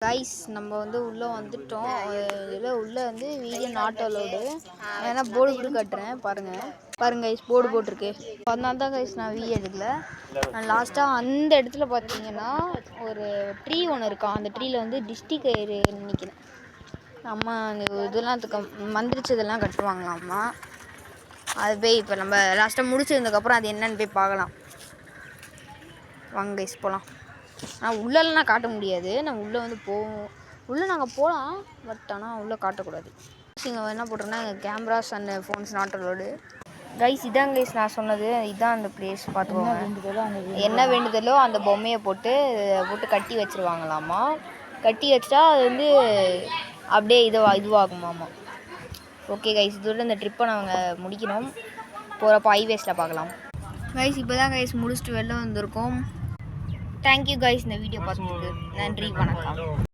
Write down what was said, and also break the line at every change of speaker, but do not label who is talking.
Guys நம்ம வந்து உள்ளே வந்துட்டோம். இதில் உள்ளே வந்து வீடியோ நாட் அலோடு. ஏன்னா போர்டு கூட கட்டுறேன் பாருங்க கைஸ், போர்டு போட்டிருக்கு. அதனால தான் கைஸ் நான் வீடியோ எடுக்கல. லாஸ்ட்டாக அந்த இடத்துல பார்த்தீங்கன்னா ஒரு ட்ரீ ஒன்று இருக்கா. அந்த ட்ரீயில் வந்து டிஸ்ட்ரிக் நினைக்கிறேன். அம்மா இதெல்லாம் மந்திரிச்சு இதெல்லாம் கட்டுவாங்களாம்மா. அது போய் இப்போ நம்ம லாஸ்ட்டாக முடிச்சதுக்கப்புறம் அது என்னன்னு போய் பார்க்கலாம். வாங்க கைஸ் போகலாம். ஆனால் உள்ளெல்லாம் நான் காட்ட முடியாது. நம்ம உள்ளே வந்து உள்ளே நாங்கள் போகலாம், பட் ஆனால் உள்ளே காட்டக்கூடாது. இங்கே என்ன போட்டிருன்னா cameras and phones not allowed. Guys இதான் கைஸ் நான் சொன்னது. இதுதான் அந்த பிளேஸ். பார்த்துக்கோங்க. என்ன வேண்டுதலோ அந்த பொம்மையை போட்டு கட்டி வச்சுருவாங்களாம்மா. கட்டி வச்சா அது வந்து அப்படியே இதுவாகுமாம்மா. ஓகே கைஸ், இதோட இந்த ட்ரிப்பை நாங்கள் முடிக்கணும். போகிறப்ப ஹைவேஸில் பார்க்கலாம். கைஸ் இப்போ தான் கைஸ் முடிச்சுட்டு வெளில வந்திருக்கோம். தேங்க்யூ கைஸ் இந்த வீடியோ பார்த்ததுக்கு. நன்றி, வணக்கம்.